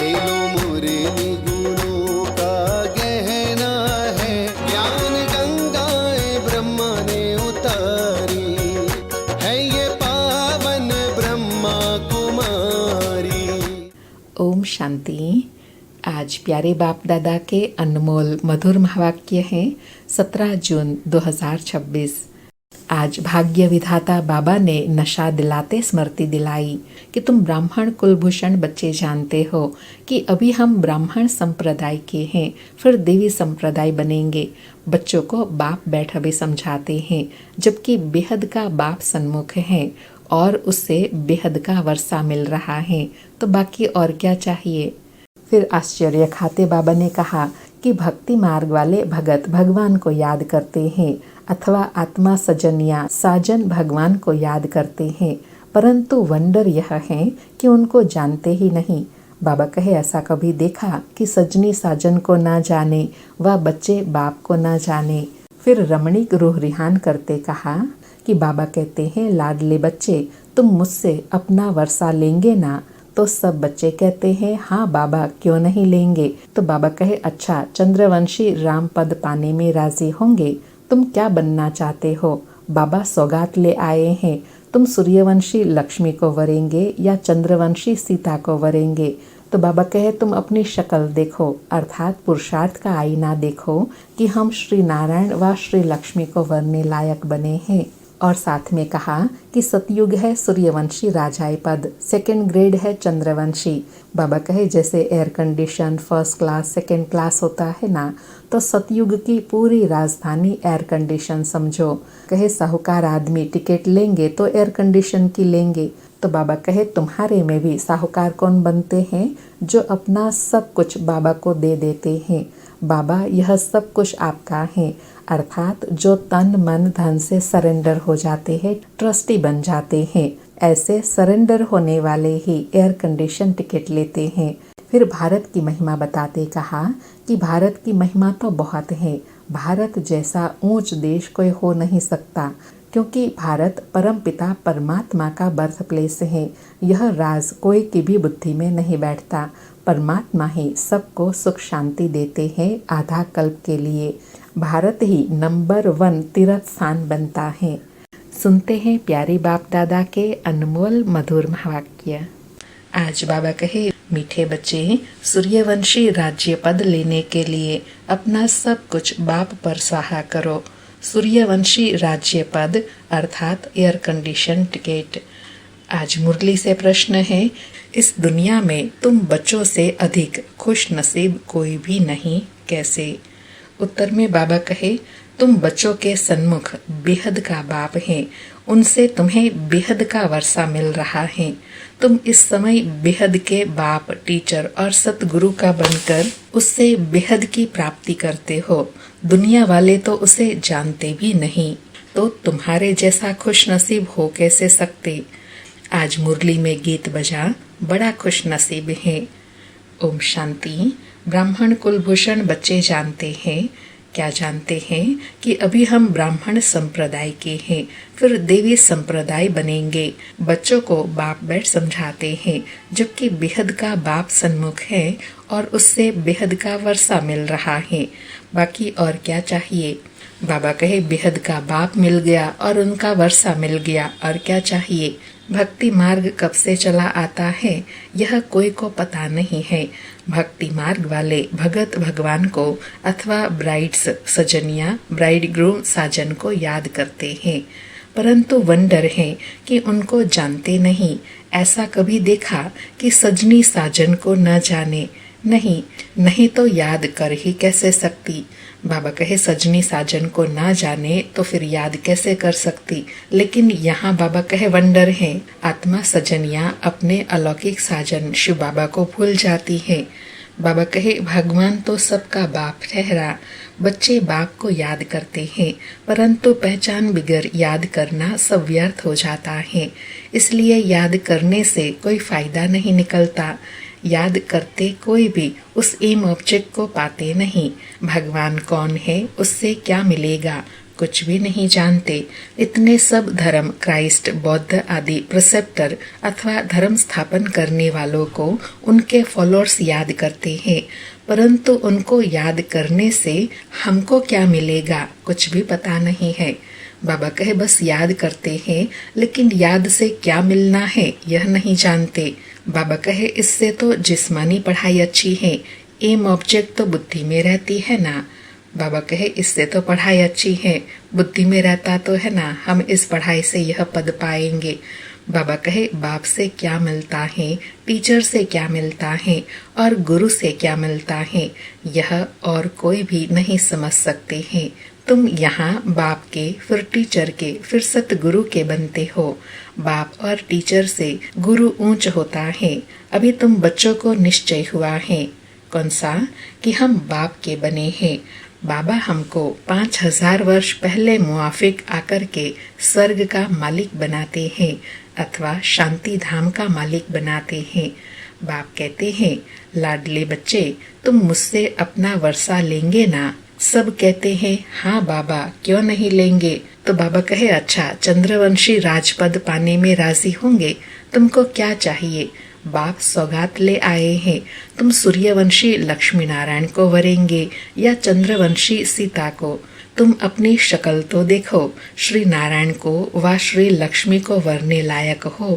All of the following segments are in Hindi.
ले लो मुरली गुणों का गहना है, ज्ञान गंगाएं ब्रह्मा ने उतारी, है ये पावन ब्रह्मा कुमारी। ओम शांति। आज प्यारे बाप दादा के अनमोल मधुर महावाक्य हैं 17 जून 2026। आज भाग्य विधाता बाबा ने नशा दिलाते स्मृति दिलाई कि तुम ब्राह्मण कुलभूषण बच्चे जानते हो कि अभी हम ब्राह्मण संप्रदाय के हैं, फिर देवी संप्रदाय बनेंगे। बच्चों को बाप बैठा भी समझाते हैं, जबकि बेहद का बाप सन्मुख है और उससे बेहद का वर्षा मिल रहा है, तो बाकी और क्या चाहिए। फिर आश्चर्य खाते बाबा ने कहा कि भक्ति मार्ग वाले भगत भगवान को याद करते हैं अथवा आत्मा सजन या साजन भगवान को याद करते हैं, परंतु वंडर यह है कि उनको जानते ही नहीं। बाबा कहे, ऐसा कभी देखा कि सजनी साजन को ना जाने व बच्चे बाप को ना जाने। फिर रमणीक रूह रिहान करते कहा कि बाबा कहते हैं, लाडले बच्चे तुम मुझसे अपना वर्षा लेंगे ना? तो सब बच्चे कहते हैं, हाँ बाबा क्यों नहीं लेंगे। तो बाबा कहे, अच्छा चंद्रवंशी राम पद पाने में राजी होंगे? तुम क्या बनना चाहते हो? बाबा सौगात ले आए हैं, तुम सूर्यवंशी लक्ष्मी को वरेंगे या चंद्रवंशी सीता को वरेंगे? तो बाबा कहे, तुम अपनी शक्ल देखो, अर्थात पुरुषार्थ का आईना देखो कि हम श्री नारायण व श्री लक्ष्मी को वरने लायक बने हैं। और साथ में कहा कि सतयुग है सूर्यवंशी राजाई पद, सेकंड ग्रेड है चंद्रवंशी। बाबा कहे, जैसे air condition first class second class होता है ना, तो सतयुग की पूरी राजधानी एयर कंडीशन समझो। कहे, साहूकार आदमी टिकट लेंगे तो एयर कंडीशन की लेंगे। तो बाबा कहे, तुम्हारे में भी साहूकार कौन बनते हैं? जो अपना सब कुछ बाबा को दे देते हैं। बाबा यह सब कुछ आपका है, अर्थात जो तन मन धन से सरेंडर हो जाते हैं, ट्रस्टी बन जाते हैं। ऐसे सरेंडर होने वाले ही एयर कंडीशन टिकट लेते हैं। फिर भारत की महिमा बताते कहा कि भारत की महिमा तो बहुत है, भारत जैसा ऊंच देश कोई हो नहीं सकता, क्योंकि भारत परमपिता परमात्मा का बर्थ प्लेस है। यह राज कोई की भी बुद्धि में नहीं बैठता। परमात्मा ही सबको सुख शांति देते हैं आधा कल्प के लिए। भारत ही नंबर 1 तीर्थ स्थान बनता है। सुनते हैं प्यारे बाप दादा के अनमोल मधुर महावाक्य। आज बाबा कहे, मीठे बच्चे सूर्यवंशी राज्य पद लेने के लिए अपना सब कुछ बाप पर स्वाहा करो। सूर्यवंशी राज्य पद अर्थात एयर कंडीशन टिकट। आज मुरली से प्रश्न है, इस दुनिया में तुम बच्चों से अधिक खुश नसीब कोई भी नहीं, कैसे? उत्तर में बाबा कहे, तुम बच्चों के सन्मुख बेहद का बाप हैं, उनसे तुम्हें बेहद का वर्षा मिल रहा है। तुम इस समय बेहद के बाप, टीचर और सतगुरु का बनकर उससे बेहद की प्राप्ति करते हो। दुनिया वाले तो उसे जानते भी नहीं, तो तुम्हारे जैसा खुश नसीब हो कैसे सकते? आज मुरली में गीत बजा, बड़ा खुश नसीब है। ओम शांति। ब्राह्मण कुलभूषण बच्चे जानते हैं, क्या जानते हैं कि अभी हम ब्राह्मण संप्रदाय के हैं, फिर देवी संप्रदाय बनेंगे। बच्चों को बाप बैठ समझाते हैं, जबकि बेहद का बाप सन्मुख है और उससे बेहद का वर्षा मिल रहा है। बाकी और क्या चाहिए? बाबा कहे, बेहद का बाप मिल गया और उनका वर्षा मिल गया, और क्या चाहिए? भक्ति मार्ग कब से चला आता है यह कोई को पता नहीं है। भक्ति मार्ग वाले भगत भगवान को अथवा ब्राइड्स सजनिया ब्राइड ग्रूम साजन को याद करते हैं, परंतु वंडर है कि उनको जानते नहीं। ऐसा कभी देखा कि सजनी साजन को न जाने? नहीं तो याद कर ही कैसे सकती। बाबा कहे, सजनी साजन को ना जाने तो फिर याद कैसे कर सकती। लेकिन यहाँ बाबा कहे, वंडर है, आत्मा सजनिया अपने अलौकिक साजन शिव बाबा को भूल जाती है। बाबा कहे, भगवान तो सबका बाप ठहरा, बच्चे बाप को याद करते हैं, परंतु पहचान बिगर याद करना सब व्यर्थ हो जाता है। इसलिए याद करने से कोई फायदा नहीं निकलता। याद करते कोई भी उस एम ऑब्जेक्ट को पाते नहीं। भगवान कौन है, उससे क्या मिलेगा, कुछ भी नहीं जानते। इतने सब धर्म, क्राइस्ट, बौद्ध आदि प्रिसेप्टर अथवा धर्म स्थापन करने वालों को उनके फॉलोअर्स याद करते हैं, परंतु उनको याद करने से हमको क्या मिलेगा कुछ भी पता नहीं है। बाबा कहे बस याद करते हैं, लेकिन याद से क्या मिलना है यह नहीं जानते। बाबा कहे इससे तो जिस्मानी पढ़ाई अच्छी है, एम ऑब्जेक्ट तो बुद्धि में रहती है ना। बाबा कहे इससे तो पढ़ाई अच्छी है, बुद्धि में रहता तो है ना, हम इस पढ़ाई से यह पद पाएंगे। बाबा कहे बाप से क्या मिलता है, टीचर से क्या मिलता है और गुरु से क्या मिलता है, यह और कोई भी नहीं समझ सकते हैं। तुम यहाँ बाप के, फिर टीचर के, फिर सतगुरु के बनते हो। बाप और टीचर से गुरु ऊंच होता है। अभी तुम बच्चों को निश्चय हुआ है, कौन सा, कि हम बाप के बने हैं। बाबा हमको 5000 वर्ष पहले मुआफिक आकर के स्वर्ग का मालिक बनाते हैं अथवा शांति धाम का मालिक बनाते हैं। बाप कहते हैं लाडले बच्चे, तुम मुझसे अपना वर्षा लेंगे ना। सब कहते हैं हाँ बाबा, क्यों नहीं लेंगे। तो बाबा कहे अच्छा, चंद्रवंशी राजपद पाने में राजी होंगे, तुमको क्या चाहिए। बाप सौगात ले आए हैं, तुम सूर्यवंशी लक्ष्मी नारायण को वरेंगे या चंद्रवंशी सीता को। तुम अपनी शक्ल तो देखो, श्री नारायण को व श्री लक्ष्मी को वरने लायक हो।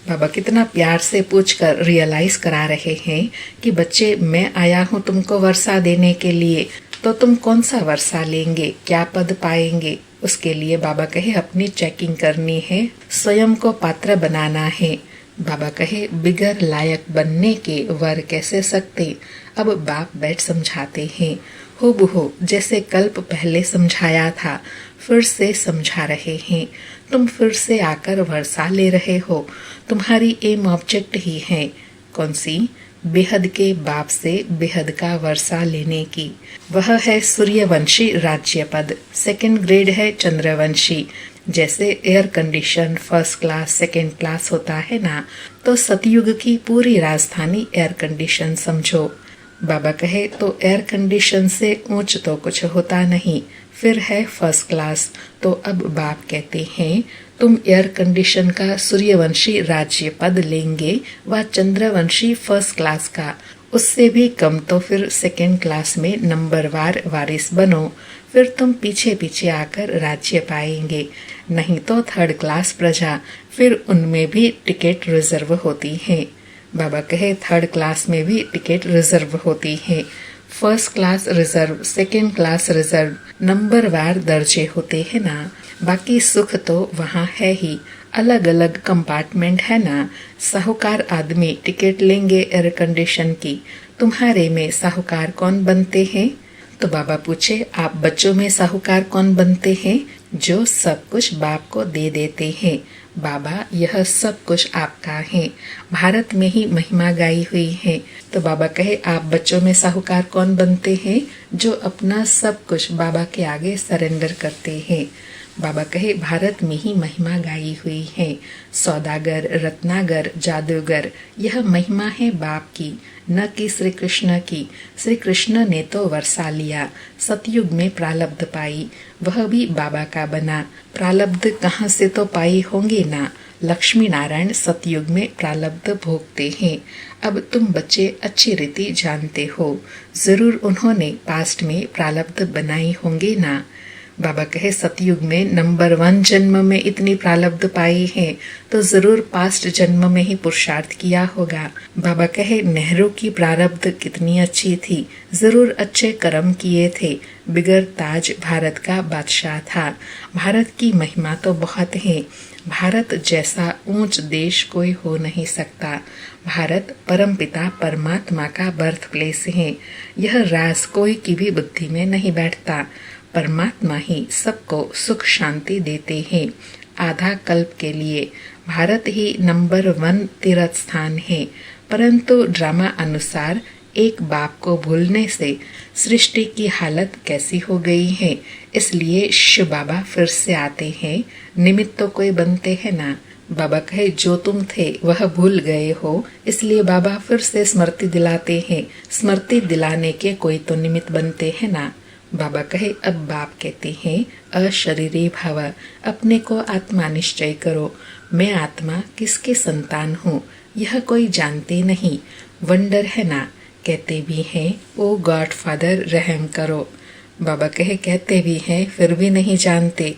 बाबा कितना प्यार से पूछकर रियलाइज करा रहे हैं कि बच्चे मैं आया हूँ तुमको वर्षा देने के लिए, तो तुम कौन सा वर्षा लेंगे, क्या पद पाएंगे। उसके लिए बाबा कहे अपनी चेकिंग करनी है, स्वयं को पात्र बनाना है। बाबा कहे बिगर लायक बनने के वर कैसे सकते। अब बाप बैठ समझाते हैं, हूबहू जैसे कल्प पहले समझाया था फिर से समझा रहे हैं। तुम फिर से आकर वर्षा ले रहे हो, तुम्हारी एम ऑब्जेक्ट ही है, कौन सी, बेहद के बाप से बेहद का वर्षा लेने की। वह है सूर्यवंशी राज्य पद, सेकेंड ग्रेड है चंद्रवंशी। जैसे air condition first class second class होता है ना, तो सतयुग की पूरी राजधानी एयर कंडीशन समझो। बाबा कहे तो एयर कंडीशन से ऊंच तो कुछ होता नहीं, फिर है फर्स्ट क्लास। तो अब बाप कहते हैं तुम एयर कंडीशन का सूर्यवंशी राज्य पद लेंगे व चंद्रवंशी फर्स्ट क्लास का, उससे भी कम तो फिर सेकेंड क्लास में नंबरवार वारिस बनो, फिर तुम पीछे पीछे आकर राज्य पाएंगे। नहीं तो थर्ड क्लास प्रजा, फिर उनमें भी टिकट रिजर्व होती है। बाबा कहे थर्ड क्लास में भी टिकट रिजर्व होती है, first class reserve, second class reserve, नंबरवार दर्जे होते हैं ना। बाकी सुख तो वहाँ है ही, अलग अलग कंपार्टमेंट है ना। साहूकार आदमी टिकट लेंगे एयर कंडीशन की, तुम्हारे में साहूकार कौन बनते हैं। तो बाबा पूछे आप बच्चों में साहूकार कौन बनते हैं, जो सब कुछ बाप को दे देते हैं। बाबा यह सब कुछ आपका है, भारत में ही महिमा गाई हुई है। तो बाबा कहे आप बच्चों में साहूकार कौन बनते हैं, जो अपना सब कुछ बाबा के आगे सरेंडर करते हैं। बाबा कहे भारत में ही महिमा गाई हुई है, सौदागर, रत्नागर, जादूगर, यह महिमा है बाप की, न कि श्री कृष्ण की। श्री कृष्ण ने तो वर्षा लिया, सतयुग में प्रालब्ध पाई, वह भी बाबा का बना। प्रालब्ध कहाँ से तो पाई होंगे ना, लक्ष्मी नारायण सतयुग में प्रालब्ध भोगते हैं। अब तुम बच्चे अच्छी रीति जानते हो, जरूर उन्होंने पास्ट में प्रालब्ध बनाई होंगे ना। बाबा कहे सतयुग में नंबर 1 जन्म में इतनी प्रालब्ध पाई है, तो जरूर पास्ट जन्म में ही पुरुषार्थ किया होगा। बाबा कहे नेहरू की प्रारब्ध कितनी अच्छी थी, जरूर अच्छे कर्म किए थे, बिगर ताज भारत का बादशाह था। भारत की महिमा तो बहुत है, भारत जैसा ऊंच देश कोई हो नहीं सकता। भारत परमपिता परमात्मा का बर्थ प्लेस है, यह राज कोई की भी बुद्धि में नहीं बैठता। परमात्मा ही सबको सुख शांति देते हैं। आधा कल्प के लिए भारत ही नंबर 1 तीर्थ स्थान है, परंतु ड्रामा अनुसार एक बाप को भूलने से सृष्टि की हालत कैसी हो गई है। इसलिए शिव बाबा फिर से आते हैं, निमित्त तो कोई बनते हैं ना। बाबा कहे जो तुम थे वह भूल गए हो, इसलिए बाबा फिर से स्मृति दिलाते हैं। स्मृति दिलाने के कोई तो निमित्त बनते हैं ना। बाबा कहे अब बाप कहते हैं अशरीरी भव, अपने को आत्मा निश्चय करो। मैं आत्मा किसके संतान हूँ यह कोई जानते नहीं, वंडर है ना। कहते भी हैं ओ गॉड फादर रहम करो। बाबा कहे कहते भी हैं फिर भी नहीं जानते।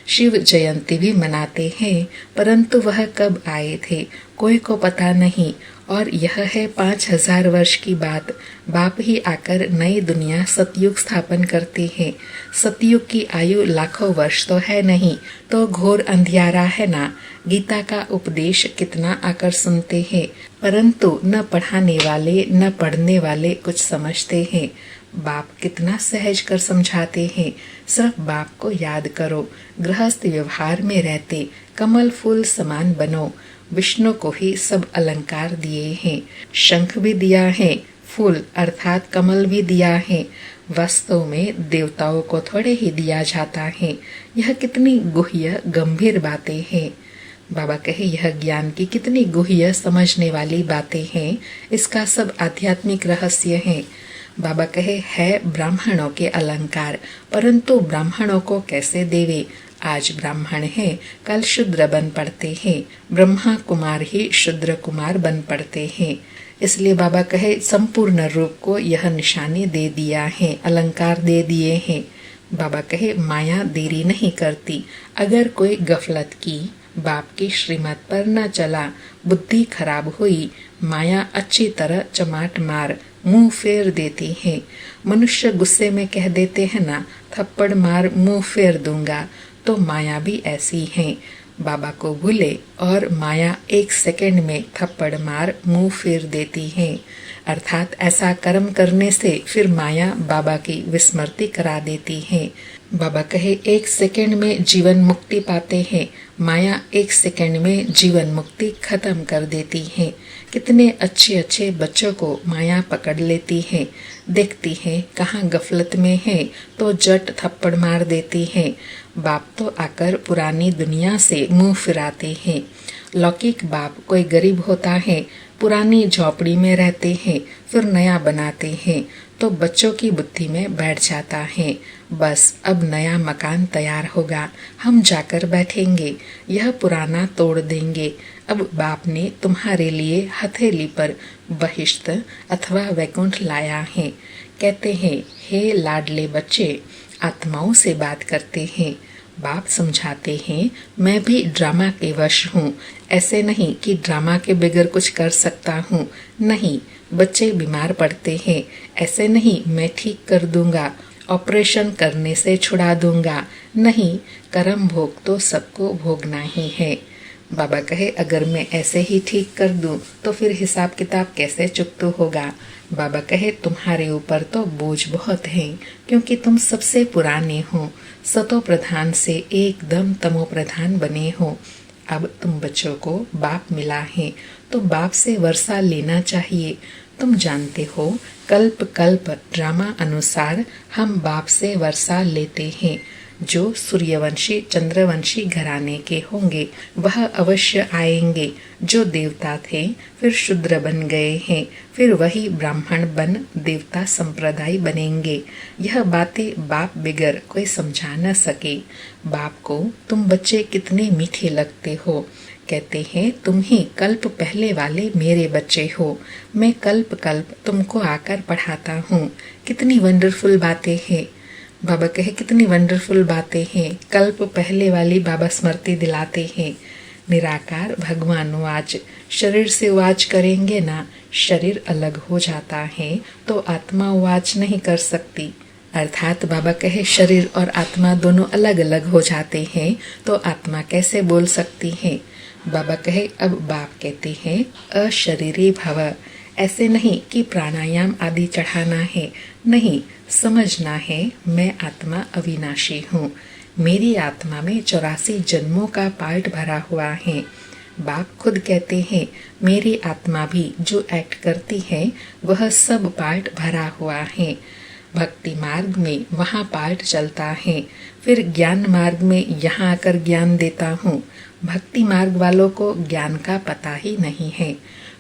शिव जयंती भी मनाते हैं, परंतु वह कब आए थे कोई को पता नहीं। और यह है 5000 वर्ष की बात। बाप ही आकर नई दुनिया सतयुग स्थापन करते हैं। सतयुग की आयु लाखों वर्ष तो है नहीं, तो घोर अंधियारा है ना। गीता का उपदेश कितना आकर सुनते हैं, परंतु न पढ़ाने वाले न पढ़ने वाले कुछ समझते हैं। बाप कितना सहज कर समझाते हैं। सिर्फ बाप को याद करो, गृहस्थ व्यवहार में रहते कमल फूल समान बनो। विष्णु को ही सब अलंकार दिए हैं, शंख भी दिया है, फूल अर्थात कमल भी दिया है। वास्तव में देवताओं को थोड़े ही दिया जाता है। यह कितनी गुह्य गंभीर बातें हैं। बाबा कहे यह ज्ञान की कितनी गुह्य समझने वाली बातें हैं। इसका सब आध्यात्मिक रहस्य है। बाबा कहे है ब्राह्मणों के अलंकार, परंतु ब्राह्मणों को कैसे देवे। आज ब्राह्मण है, कल शूद्र बन पड़ते हैं। ब्रह्मा कुमार ही शूद्र कुमार बन पड़ते हैं। इसलिए बाबा कहे संपूर्ण रूप को यह निशानी दे दिया है, अलंकार दे दिए हैं। बाबा कहे माया देरी नहीं करती। अगर कोई गफलत की, बाप की श्रीमत पर न चला, बुद्धि खराब हुई, माया अच्छी तरह चमाट मार मुंह फेर देती है। मनुष्य गुस्से में कह देते हैं ना, थप्पड़ मार मुंह फेर दूंगा, तो माया भी ऐसी है। बाबा को भूले और माया 1 सेकंड में थप्पड़ मार मुंह फेर देती है। अर्थात ऐसा कर्म करने से फिर माया बाबा की विस्मृति करा देती है। बाबा कहे 1 सेकंड में जीवन मुक्ति पाते हैं, माया 1 सेकंड में जीवन मुक्ति खत्म कर देती है। कितने अच्छे अच्छे बच्चों को माया पकड़ लेती है, देखती है कहाँ गफलत में है तो जट थप्पड़ मार देती है। बाप तो आकर पुरानी दुनिया से मुंह फिराते हैं। लौकिक बाप कोई गरीब होता है, पुरानी झोपड़ी में रहते हैं, फिर नया बनाते हैं, तो बच्चों की बुद्धि में बैठ जाता है बस अब नया मकान तैयार होगा, हम जाकर बैठेंगे, यह पुराना तोड़ देंगे। अब बाप ने तुम्हारे लिए हथेली पर बहिश्त अथवा वैकुंठ लाया है। कहते हैं हे लाडले बच्चे, आत्माओं से बात करते हैं। बाप समझाते हैं मैं भी ड्रामा के वश हूँ। ऐसे नहीं कि ड्रामा के बगैर कुछ कर सकता हूँ, नहीं। बच्चे बीमार पड़ते हैं, ऐसे नहीं मैं ठीक कर दूंगा, ऑपरेशन करने से छुड़ा दूंगा, नहीं। कर्म भोग तो सबको भोगना ही है। बाबा कहे अगर मैं ऐसे ही ठीक कर दूं तो फिर हिसाब किताब कैसे चुकता होगा। बाबा कहे तुम्हारे ऊपर तो बोझ बहुत है, क्योंकि तुम सबसे पुराने हो, सतो प्रधान से एकदम तमो प्रधान बने हो। अब तुम बच्चों को बाप मिला है तो बाप से वर्षा लेना चाहिए। तुम जानते हो कल्प कल्प ड्रामा अनुसार हम बाप से वर्षा लेते हैं। जो सूर्यवंशी चंद्रवंशी घराने के होंगे वह अवश्य आएंगे। जो देवता थे फिर शूद्र बन गए हैं, फिर वही ब्राह्मण बन देवता संप्रदाय बनेंगे। यह बातें बाप बिगर कोई समझा न सके। बाप को तुम बच्चे कितने मीठे लगते हो। कहते हैं तुम ही कल्प पहले वाले मेरे बच्चे हो। मैं कल्प कल्प तुमको आकर पढ़ाता हूँ। कितनी वंडरफुल बातें हैं। बाबा कहे कितनी वंडरफुल बातें हैं। कल्प पहले वाली बाबा स्मृति दिलाते हैं। निराकार भगवान वाच, शरीर से वाच करेंगे ना, शरीर अलग हो जाता है तो आत्मा वाच नहीं कर सकती। अर्थात बाबा कहे शरीर और आत्मा दोनों अलग अलग हो जाते हैं तो आत्मा कैसे बोल सकती है। बाबा कहे अब बाप कहते हैं अशरीरी भव। ऐसे नहीं कि प्राणायाम आदि चढ़ाना है, नहीं। समझना है मैं आत्मा अविनाशी हूँ। मेरी आत्मा में 84 जन्मों का पार्ट भरा हुआ है। बाप खुद कहते हैं मेरी आत्मा भी जो एक्ट करती है वह सब पार्ट भरा हुआ है। भक्ति मार्ग में वहाँ पार्ट चलता है, फिर ज्ञान मार्ग में यहाँ आकर ज्ञान देता हूँ। भक्ति मार्ग वालों को ज्ञान का पता ही नहीं है।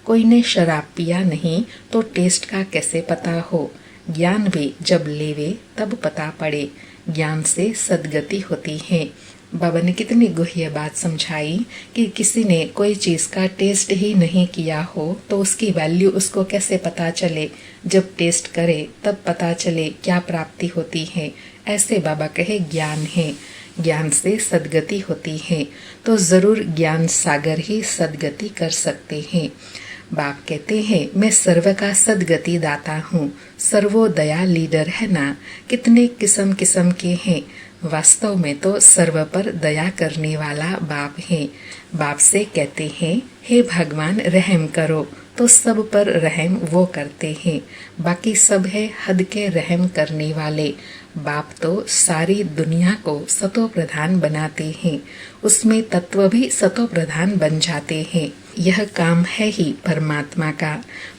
कोई ने शराब पिया नहीं तो टेस्ट का कैसे पता हो। ज्ञान भी जब लेवे तब पता पड़े, ज्ञान से सद्गति होती है। बाबा ने कितनी गुह्य बात समझाई कि किसी ने कोई चीज का टेस्ट ही नहीं किया हो तो उसकी वैल्यू उसको कैसे पता चले। जब टेस्ट करे तब पता चले क्या प्राप्ति होती है। ऐसे बाबा कहे ज्ञान है, ज्ञान से सद्गति होती है। तो जरूर ज्ञान सागर ही सद्गति कर सकते हैं। बाप कहते हैं मैं सर्व का सद्गति दाता हूँ। सर्वोदया लीडर है ना, कितने किस्म किस्म के हैं। वास्तव में तो सर्व पर दया करने वाला बाप है। बाप से कहते हैं हे भगवान रहम करो, तो सब पर रहम वो करते हैं। बाकी सब है हद के रहम करने वाले। बाप तो सारी दुनिया को सतो प्रधान बनाते हैं, उसमें तत्व भी सतो प्रधान बन जाते हैं। यह काम है ही परमात्मा का।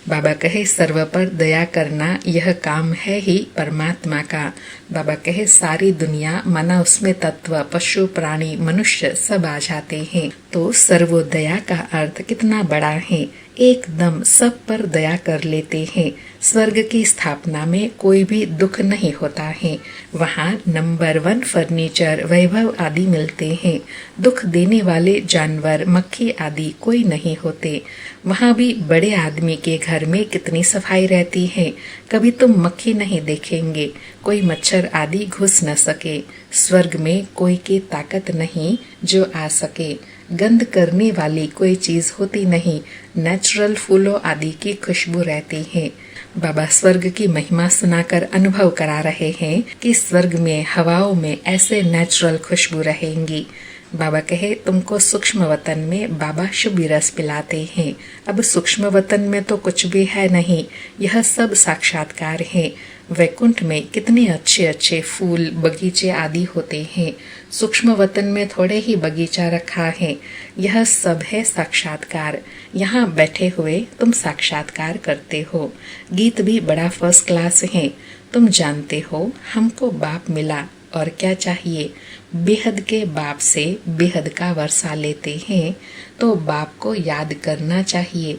बाबा कहे सर्व पर दया करना यह काम है ही परमात्मा का। बाबा कहे सारी दुनिया माना उसमें तत्व पशु प्राणी मनुष्य सब आ जाते हैं। तो सर्वोदया का अर्थ कितना बड़ा है, एकदम सब पर दया कर लेते हैं। स्वर्ग की स्थापना में कोई भी दुख नहीं होता है। वहाँ नंबर 1 फर्नीचर वैभव आदि मिलते हैं। दुख देने वाले जानवर मक्खी आदि कोई नहीं होते। वहाँ भी बड़े आदमी के घर में कितनी सफाई रहती है, कभी तुम मक्खी नहीं देखेंगे, कोई मच्छर आदि घुस न सके। स्वर्ग में कोई की ताकत नहीं जो आ सके। गंध करने वाली कोई चीज होती नहीं, नेचुरल फूलों आदि की खुशबू रहती है। बाबा स्वर्ग की महिमा सुनाकर अनुभव करा रहे हैं कि स्वर्ग में हवाओं में ऐसे नेचुरल खुशबू रहेंगी। बाबा कहे तुमको सूक्ष्म वतन में बाबा शुभ रस पिलाते हैं। अब सूक्ष्म वतन में तो कुछ भी है नहीं, यह सब साक्षात्कार है। वैकुंठ में कितने अच्छे अच्छे फूल बगीचे आदि होते हैं। सूक्ष्म वतन में थोड़े ही बगीचा रखा है। यह सब है साक्षात्कार। यहाँ बैठे हुए तुम साक्षात्कार करते हो। गीत भी बड़ा फर्स्ट क्लास है। तुम जानते हो हमको बाप मिला और क्या चाहिए, बेहद के बाप से बेहद का वर्षा लेते हैं, तो बाप को याद करना चाहिए।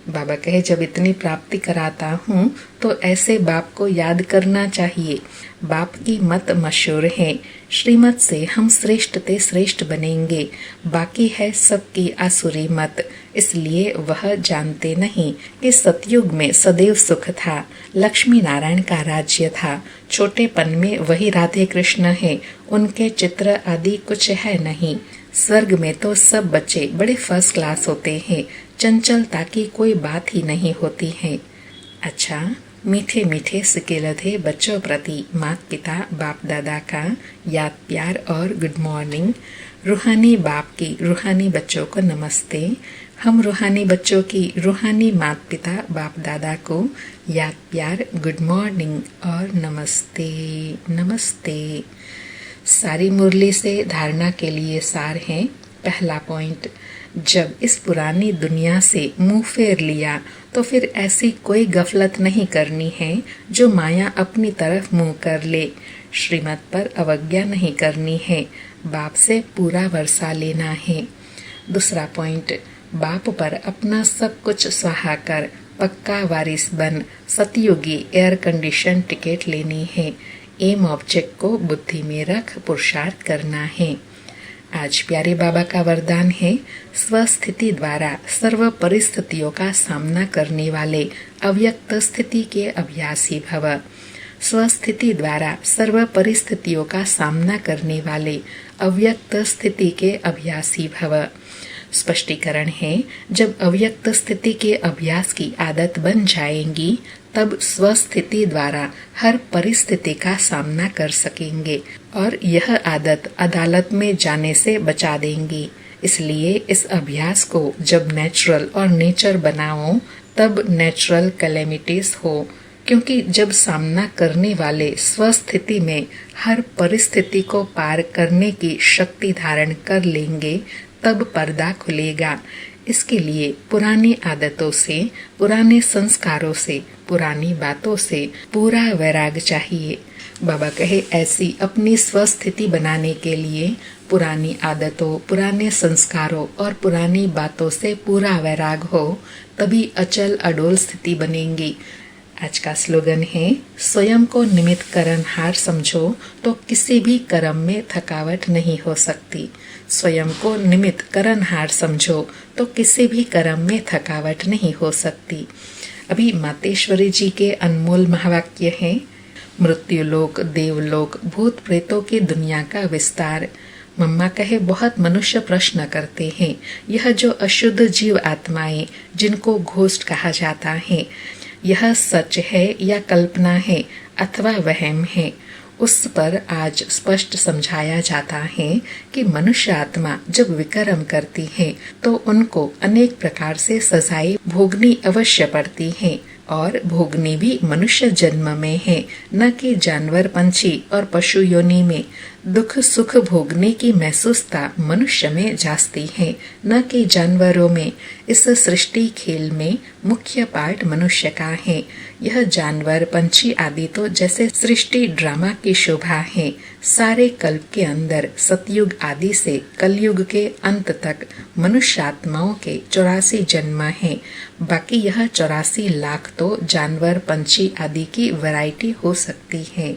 बाबा कहे जब इतनी प्राप्ति कराता हूँ तो ऐसे बाप को याद करना चाहिए। बाप की मत मशहूर है, श्रीमत से हम श्रेष्ठ ते श्रेष्ठ बनेंगे। बाकी है सबकी आसुरी मत, इसलिए वह जानते नहीं कि सतयुग में सदैव सुख था, लक्ष्मी नारायण का राज्य था। छोटेपन में वही राधे कृष्ण है, उनके चित्र आदि कुछ है नहीं। स्वर्ग में तो सब बच्चे बड़े फर्स्ट क्लास होते हैं, चंचलता की कोई बात ही नहीं होती है। अच्छा, मीठे मीठे सिकेलधे बच्चों प्रति माता पिता बाप दादा का याद प्यार और गुड मॉर्निंग। रूहानी बाप की रूहानी बच्चों को नमस्ते। हम रूहानी बच्चों की रूहानी माता पिता बाप दादा को याद प्यार गुड मॉर्निंग और नमस्ते नमस्ते। सारी मुरली से धारणा के लिए सार है। पहला पॉइंट, जब इस पुरानी दुनिया से मुंह फेर लिया तो फिर ऐसी कोई गफलत नहीं करनी है जो माया अपनी तरफ मुंह कर ले। श्रीमत पर अवज्ञा नहीं करनी है, बाप से पूरा वर्षा लेना है। दूसरा पॉइंट, बाप पर अपना सब कुछ स्वाहा कर पक्का वारिस बन सतयुगी एयर कंडीशन टिकट लेनी है। एम ऑब्जेक्ट को बुद्धि में रख पुरुषार्थ करना है। आज प्यारे बाबा का वरदान है, स्वस्थिति द्वारा सर्व परिस्थितियों का सामना करने वाले अव्यक्त स्थिति के अभ्यासी भव। स्वस्थिति द्वारा सर्व परिस्थितियों का सामना करने वाले अव्यक्त स्थिति के अभ्यासी भव। स्पष्टीकरण है, जब अव्यक्त स्थिति के अभ्यास की आदत बन जाएंगी तब स्वस्थिति द्वारा हर परिस्थिति का सामना कर सकेंगे और यह आदत अदालत में जाने से बचा देंगी। इसलिए इस अभ्यास को जब नेचुरल और नेचर बनाओ तब नेचुरल कैलेमिटीज हो, क्योंकि जब सामना करने वाले स्वस्थिति में हर परिस्थिति को पार करने की शक्ति धारण कर लेंगे तब पर्दा खुलेगा। इसके लिए पुरानी आदतों से, पुराने संस्कारों से, पुरानी बातों से पूरा वैराग चाहिए। बाबा कहे ऐसी अपनी स्वस्थिति बनाने के लिए पुरानी आदतों, पुराने संस्कारों और पुरानी बातों से पूरा वैराग हो, तभी अचल अडोल स्थिति बनेगी। आज का स्लोगन है, स्वयं को निमित्त कर्महार समझो तो किसी भी कर्म में थकावट नहीं हो सकती। स्वयं को निमित्त कर्महार समझो तो किसी भी कर्म में थकावट नहीं हो सकती। अभी मातेश्वरी जी के अनमोल महावाक्य हैं, मृत्युलोक, देवलोक, भूत प्रेतों की दुनिया का विस्तार। मम्मा कहे, बहुत मनुष्य प्रश्न करते हैं, यह जो अशुद्ध जीव आत्माएं जिनको घोस्ट कहा जाता है, यह सच है या कल्पना है अथवा वहम है। उस पर आज स्पष्ट समझाया जाता है कि मनुष्य आत्मा जब विकर्म करती है तो उनको अनेक प्रकार से सजाएं भोगनी अवश्य पड़ती है, और भोगनी भी मनुष्य जन्म में है, न कि जानवर, पंछी और पशु योनि में। दुख सुख भोगने की महसूसता मनुष्य में जास्ती है, न कि जानवरों में। इस सृष्टि खेल में मुख्य पार्ट मनुष्य का है। यह जानवर, पंछी आदि तो जैसे सृष्टि ड्रामा की शोभा है। सारे कल्प के अंदर सतयुग आदि से कलयुग के अंत तक मनुष्य आत्माओं के 84 जन्म हैं। बाकी यह 84 लाख तो जानवर, पंछी आदि की वैरायटी हो सकती है।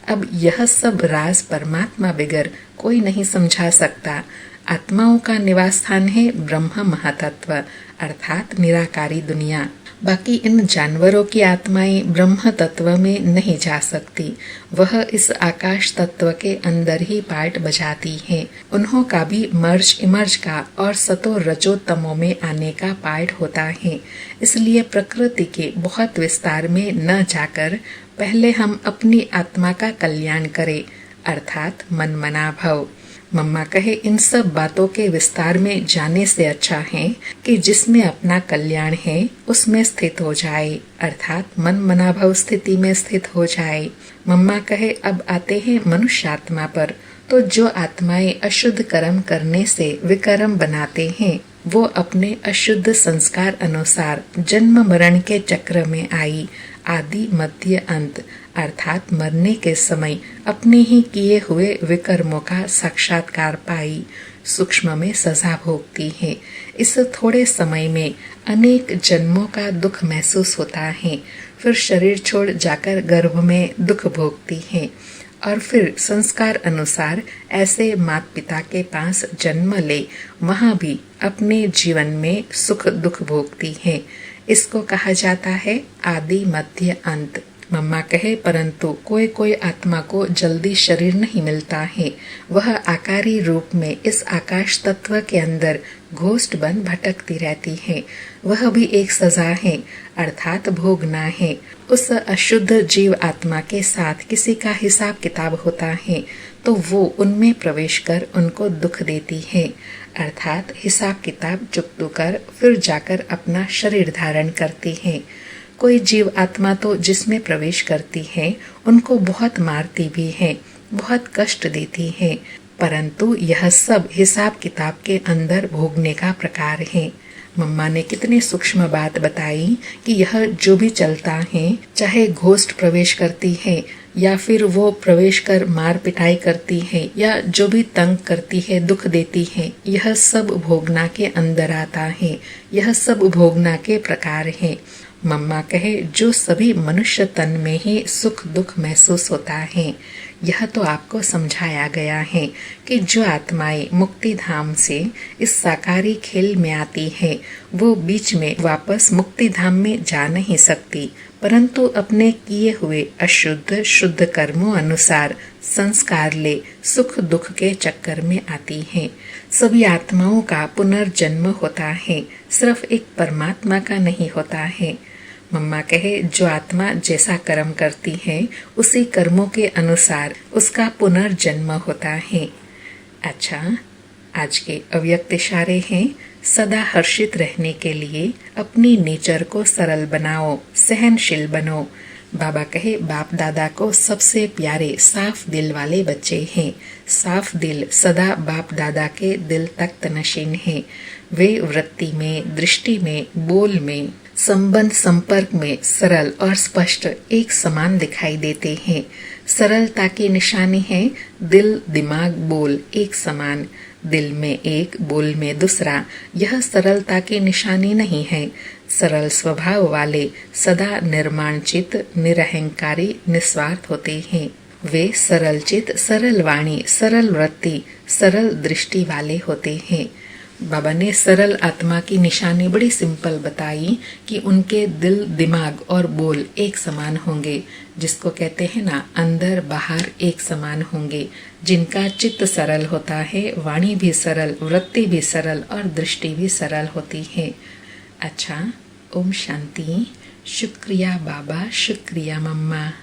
अब यह सब राज परमात्मा बगैर कोई नहीं समझा सकता। आत्माओं का निवास स्थान है ब्रह्म महातत्व अर्थात निराकारी दुनिया। बाकी इन जानवरों की आत्माएं ब्रह्म तत्व में नहीं जा सकती। वह इस आकाश तत्व के अंदर ही पार्ट बजाती हैं। उन्हों का भी मर्ज इमर्ज का और सतो रजो तमो में आने का पार्ट होता है। इसलिए प्रकृति के बहुत विस्तार में न जाकर पहले हम अपनी आत्मा का कल्याण करें, अर्थात मन मना भव। मम्मा कहे, इन सब बातों के विस्तार में जाने से अच्छा है कि जिसमें अपना कल्याण है उसमें स्थित हो जाए, अर्थात मन मना भव स्थिति में स्थित हो जाए। मम्मा कहे, अब आते हैं मनुष्य आत्मा पर। तो जो आत्माएं अशुद्ध कर्म करने से विकर्म बनाते हैं, वो अपने अशुद्ध संस्कार अनुसार जन्म मरण के चक्र में आई आदि मध्य अंत अर्थात मरने के समय अपने ही किए हुए विकर्मों का साक्षात्कार पाई सूक्ष्म में सजा भोगती है। इस थोड़े समय में अनेक जन्मों का दुख महसूस होता है। फिर शरीर छोड़ जाकर गर्भ में दुख भोगती है और फिर संस्कार अनुसार ऐसे माता पिता के पास जन्म ले वहाँ भी अपने जीवन में सुख दुख भोगती है। इसको कहा जाता है आदि मध्य अंत। मम्मा कहे, परंतु कोई कोई आत्मा को जल्दी शरीर नहीं मिलता है। वह आकारी रूप में इस आकाश तत्व के अंदर घोस्ट बन भटकती रहती है। वह भी एक सजा है, अर्थात भोगना है। उस अशुद्ध जीव आत्मा के साथ किसी का हिसाब किताब होता है तो वो उनमें प्रवेश कर उनको दुख देती है, अर्थात हिसाब किताब चुकतू कर फिर जाकर अपना शरीर धारण करती है। कोई जीव आत्मा तो जिसमें प्रवेश करती है उनको बहुत मारती भी है, बहुत कष्ट देती है, परंतु यह सब हिसाब किताब के अंदर भोगने का प्रकार है। मम्मा ने कितनी सूक्ष्म बात बताई कि यह जो भी चलता है, चाहे घोस्ट प्रवेश करती है या फिर वो प्रवेश कर मार पिटाई करती है या जो भी तंग करती है, दुख देती है, यह सब भोगना के अंदर आता है। यह सब भोगना के प्रकार है। मम्मा कहे, जो सभी मनुष्य तन में ही सुख दुख महसूस होता है। यह तो आपको समझाया गया है कि जो आत्माएं मुक्ति धाम से इस साकारी खेल में आती है वो बीच में वापस मुक्ति धाम में जा नहीं सकती, परंतु अपने किए हुए अशुद्ध शुद्ध कर्मों अनुसार संस्कार ले सुख दुख के चक्कर में आती हैं। सभी आत्माओं का पुनर्जन्म होता है, सिर्फ एक परमात्मा का नहीं होता है। मम्मा कहे, जो आत्मा जैसा कर्म करती है उसी कर्मों के अनुसार उसका पुनर्जन्म होता है। अच्छा, आज के अव्यक्त इशारे हैं, सदा हर्षित रहने के लिए अपनी नेचर को सरल बनाओ, सहनशील बनो। बाबा कहे, बाप दादा को सबसे प्यारे साफ दिल वाले बच्चे हैं। साफ दिल सदा बाप दादा के दिल तक तनशीन है। वे वृत्ति में, दृष्टि में, बोल में, संबंध संपर्क में सरल और स्पष्ट एक समान दिखाई देते हैं। सरलता की निशानी है दिल दिमाग बोल एक समान, दिल में एक बोल में दूसरा। यह सरलता की निशानी नहीं है। सरल स्वभाव वाले सदा निर्माण चित, निरहंकारी, निस्वार्थ होते हैं। वे सरल चित, सरल वाणी, सरल वृत्ति, सरल दृष्टि वाले होते हैं। बाबा ने सरल आत्मा की निशानी बड़ी सिंपल बताई कि उनके दिल, दिमाग और बोल एक समान होंगे, जिसको कहते हैं ना अंदर बाहर एक समान होंगे। जिनका चित्त सरल होता है, वाणी भी सरल, वृत्ति भी सरल और दृष्टि भी सरल होती है। अच्छा, ओम शांति। शुक्रिया बाबा, शुक्रिया मम्मा।